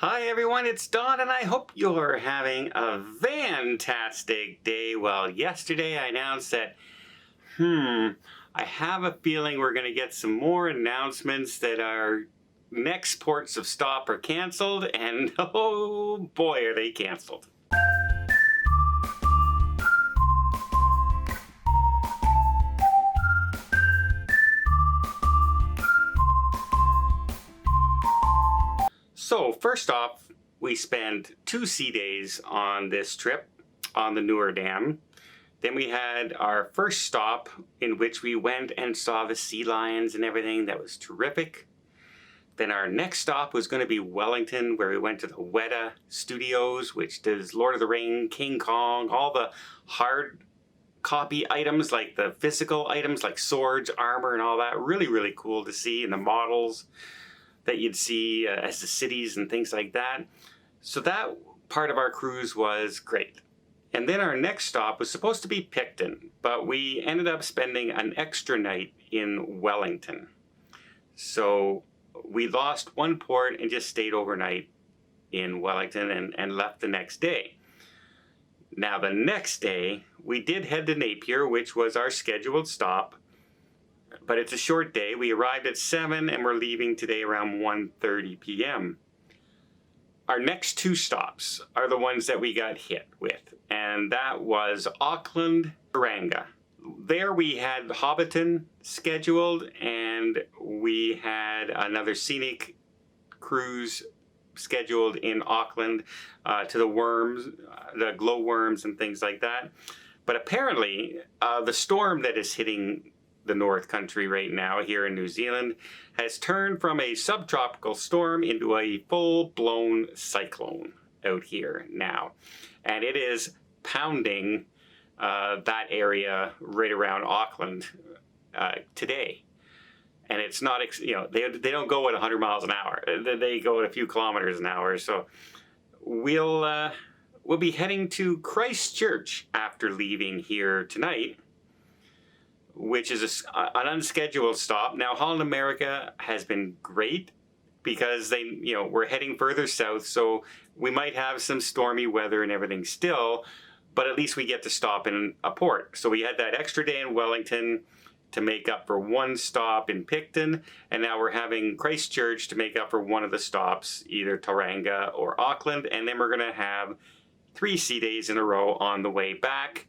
Hi everyone, it's Don and I hope you're having a fantastic day. Well, yesterday I announced that, I have a feeling we're going to get some more announcements that our next ports of stop are canceled, and oh boy are they canceled. So first off, we spent 2 sea days on this trip on the Newer Dam. Then we had our first stop in which we went and saw the sea lions and everything. That was terrific. Then our next stop was going to be Wellington, where we went to the Weta Studios, which does Lord of the Rings, King Kong, all the hard copy items, like the physical items like swords, armor, and all that. Really, really cool to see, and the models that you'd see as the cities and things like that. So that part of our cruise was great. And then our next stop was supposed to be Picton, but we ended up spending an extra night in Wellington. So we lost one port and just stayed overnight in Wellington and left the next day. Now the next day, we did head to Nepean, which was our scheduled stop. But it's a short day. We arrived at 7 and we're leaving today around 1:30 p.m. Our next 2 stops are the ones that we got hit with, and that was Auckland, Tauranga. There we had Hobbiton scheduled, and we had another scenic cruise scheduled in Auckland to the worms, the glowworms and things like that. But apparently the storm that is hitting the North Country right now here in New Zealand has turned from a subtropical storm into a full-blown cyclone out here now, and it is pounding that area right around Auckland today. And it's not, they don't go at 100 miles an hour. They go at a few kilometers an hour. So we'll be heading to Christchurch after leaving here tonight, which is an unscheduled stop. Now, Holland America has been great because we're heading further south, so we might have some stormy weather and everything still, but at least we get to stop in a port. So we had that extra day in Wellington to make up for one stop in Picton, and now we're having Christchurch to make up for one of the stops, either Tauranga or Auckland, and then we're going to have 3 sea days in a row on the way back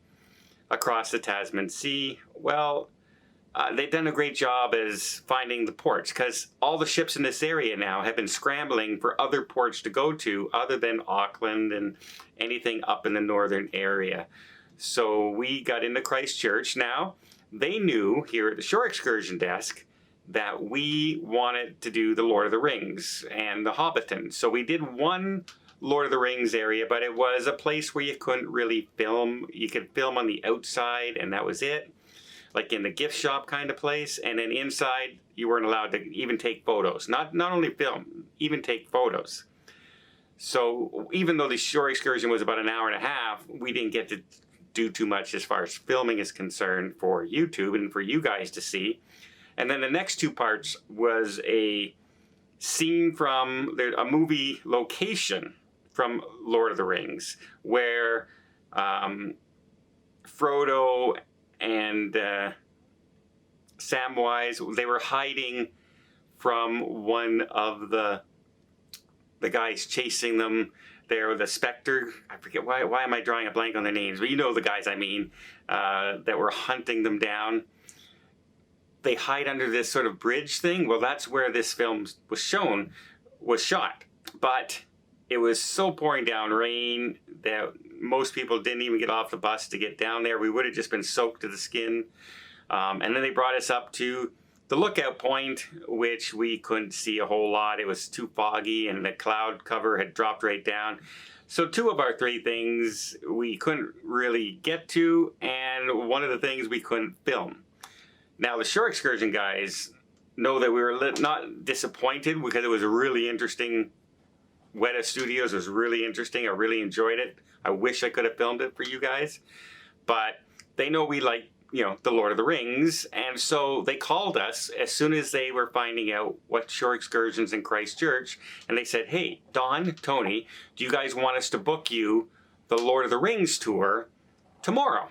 across the Tasman Sea. Well, they've done a great job as finding the ports, because all the ships in this area now have been scrambling for other ports to go to other than Auckland and anything up in the northern area. So we got into Christchurch. Now, they knew here at the Shore Excursion Desk that we wanted to do the Lord of the Rings and the Hobbiton. So we did one Lord of the Rings area, but it was a place where you couldn't really film. You could film on the outside, and that was it, like in the gift shop kind of place. And then inside, you weren't allowed to even take photos. Not only film, even take photos. So even though the shore excursion was about an hour and a half, we didn't get to do too much as far as filming is concerned for YouTube and for you guys to see. And then the next 2 parts was a scene from a movie location from Lord of the Rings, where Frodo and Samwise, they were hiding from one of the guys chasing them there, the Spectre. I forget, why am I drawing a blank on their names? But you know the guys I mean, that were hunting them down. They hide under this sort of bridge thing. Well, that's where this film was shot. But it was so pouring down rain that most people didn't even get off the bus to get down there. We would have just been soaked to the skin. And then they brought us up to the lookout point, which we couldn't see a whole lot. It was too foggy and the cloud cover had dropped right down. So 2 of our 3 things we couldn't really get to, and one of the things we couldn't film. Now the Shore Excursion guys know that we were not disappointed, because it was a really interesting. Weta Studios was really interesting. I really enjoyed it. I wish I could have filmed it for you guys. But they know we like the Lord of the Rings. And so they called us as soon as they were finding out what shore excursions in Christchurch. And they said, hey, Don, Tony, do you guys want us to book you the Lord of the Rings tour tomorrow?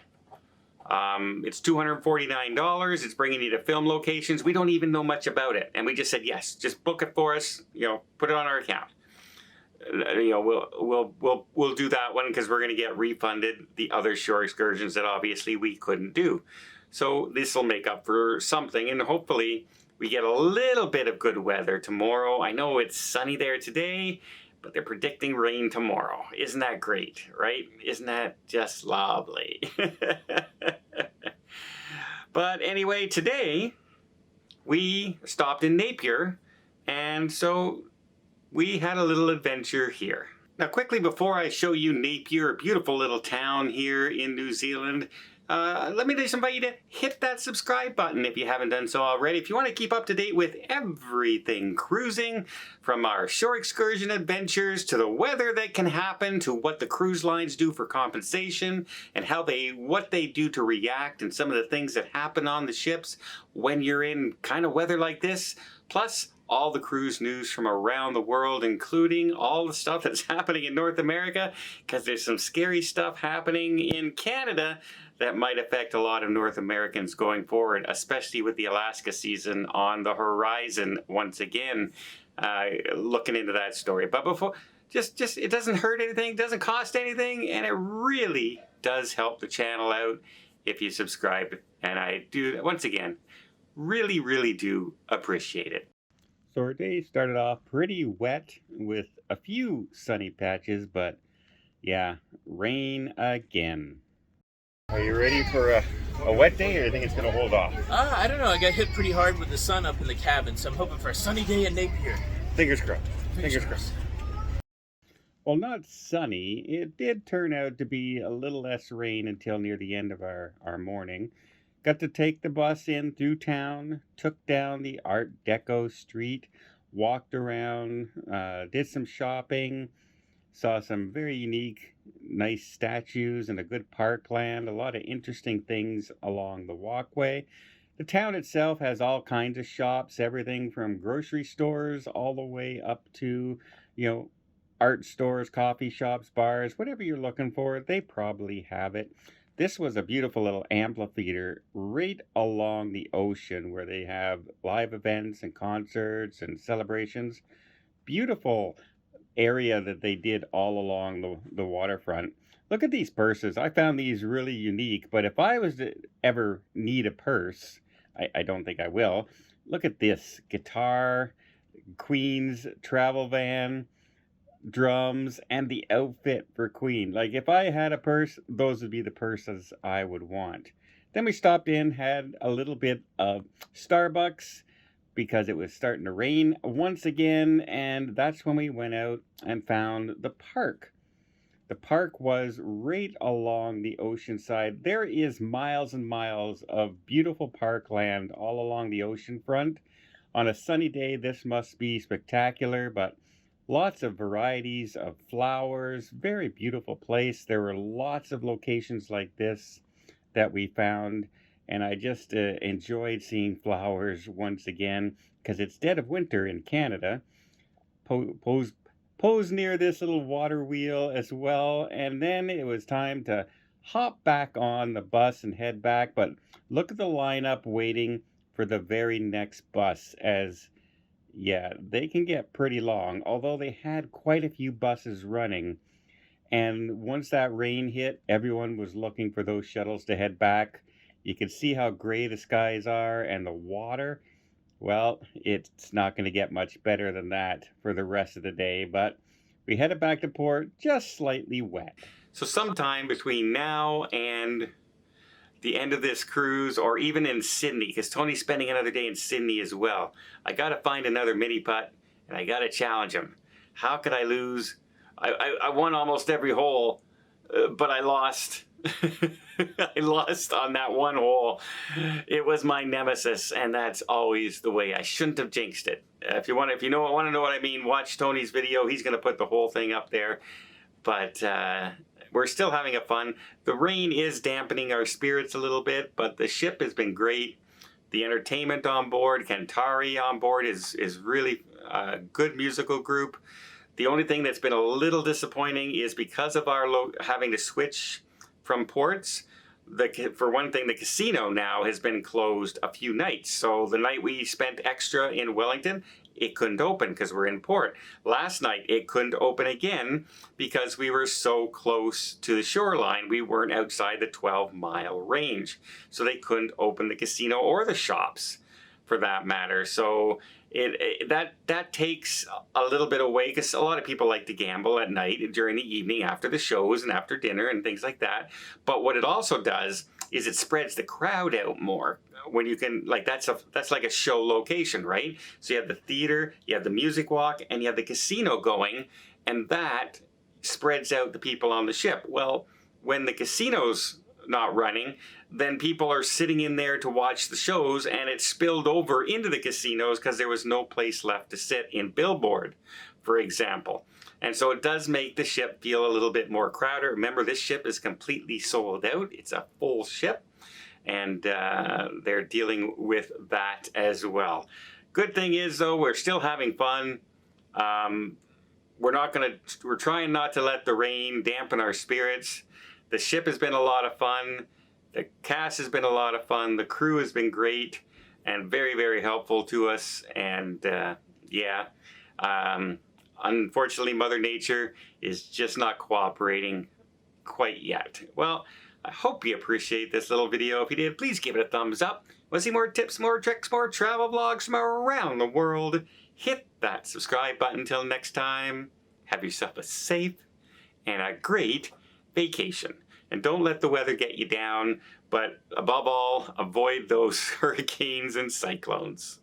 It's $249. It's bringing you to film locations. We don't even know much about it. And we just said, yes, just book it for us, put it on our account. We'll do that one because we're going to get refunded the other shore excursions that obviously we couldn't do. So this will make up for something, and hopefully we get a little bit of good weather tomorrow. I know it's sunny there today, but they're predicting rain tomorrow. Isn't that great, right? Isn't that just lovely? But anyway, today we stopped in Nepean, and so we had a little adventure here. Now quickly, before I show you Nepean, a beautiful little town here in New Zealand, let me just invite you to hit that subscribe button if you haven't done so already. If you want to keep up to date with everything cruising, from our shore excursion adventures to the weather that can happen, to what the cruise lines do for compensation, and what they do to react, and some of the things that happen on the ships when you're in kind of weather like this, plus all the cruise news from around the world, including all the stuff that's happening in North America, because there's some scary stuff happening in Canada that might affect a lot of North Americans going forward, especially with the Alaska season on the horizon once again. Looking into that story. But before, just it doesn't hurt anything, doesn't cost anything, and it really does help the channel out if you subscribe. And I do, once again, really, really do appreciate it. So our day started off pretty wet with a few sunny patches, but yeah, rain again. Are you ready for a wet day, or do you think it's going to hold off? I don't know. I got hit pretty hard with the sun up in the cabin, so I'm hoping for a sunny day in Nepean. Fingers crossed. Fingers crossed. Well, not sunny. It did turn out to be a little less rain until near the end of our morning. Got to take the bus in through town, took down the Art Deco street, walked around, did some shopping, saw some very unique, nice statues and a good parkland, a lot of interesting things along the walkway. The town itself has all kinds of shops, everything from grocery stores all the way up to, art stores, coffee shops, bars, whatever you're looking for, they probably have it. This was a beautiful little amphitheater right along the ocean where they have live events and concerts and celebrations. Beautiful area that they did all along the waterfront. Look at these purses. I found these really unique, but if I was to ever need a purse, I don't think I will. Look at this. Guitar, Queen's travel van, drums, and the outfit for Queen. Like, if I had a purse, those would be the purses I would want. Then we stopped in, had a little bit of Starbucks because it was starting to rain once again, and that's when we went out and found the park. The park was right along the ocean side. There is miles and miles of beautiful parkland all along the ocean front. On a sunny day, this must be spectacular, but lots of varieties of flowers, very beautiful place. There were lots of locations like this that we found, and I just enjoyed seeing flowers once again because it's dead of winter in Canada. Pose near this little water wheel as well, and then it was time to hop back on the bus and head back, but look at the lineup waiting for the very next bus, as yeah, they can get pretty long, although they had quite a few buses running. And once that rain hit, everyone was looking for those shuttles to head back. You can see how gray the skies are, and the water, well, it's not going to get much better than that for the rest of the day, but we headed back to port just slightly wet. So sometime between now and the end of this cruise, or even in Sydney, because Tony's spending another day in Sydney as well, I got to find another mini putt, and I got to challenge him. How could I lose? I won almost every hole, but I lost. I lost on that one hole. It was my nemesis, and that's always the way. I shouldn't have jinxed it. If you want to know what I mean, watch Tony's video. He's going to put the whole thing up there. But we're still having a fun. The rain is dampening our spirits a little bit, but the ship has been great. The entertainment on board, Kantari on board is really a good musical group. The only thing that's been a little disappointing is because of our having to switch from ports. For one thing, the casino now has been closed a few nights. So the night we spent extra in Wellington, it couldn't open because we're in port. Last night, it couldn't open again because we were so close to the shoreline. We weren't outside the 12-mile range. So they couldn't open the casino or the shops for that matter. So that takes a little bit away because a lot of people like to gamble at night during the evening after the shows and after dinner and things like that. But what it also does is it spreads the crowd out more. When you can, like, that's like a show location, right? So you have the theater, you have the music walk, and you have the casino going, and that spreads out the people on the ship. Well, when the casino's not running, then people are sitting in there to watch the shows, and it spilled over into the casinos because there was no place left to sit in billboard, for example. And so it does make the ship feel a little bit more crowded. Remember, this ship is completely sold out. It's a full ship, and they're dealing with that as well. Good thing is, though, we're still having fun. We're trying not to let the rain dampen our spirits. The ship has been a lot of fun. The cast has been a lot of fun. The crew has been great and very, very helpful to us. And unfortunately, Mother Nature is just not cooperating quite yet. Well, I hope you appreciate this little video. If you did, please give it a thumbs up. Want to see more tips, more tricks, more travel vlogs from around the world? Hit that subscribe button. Until next time, have yourself a safe and a great vacation. And don't let the weather get you down, but above all, avoid those hurricanes and cyclones.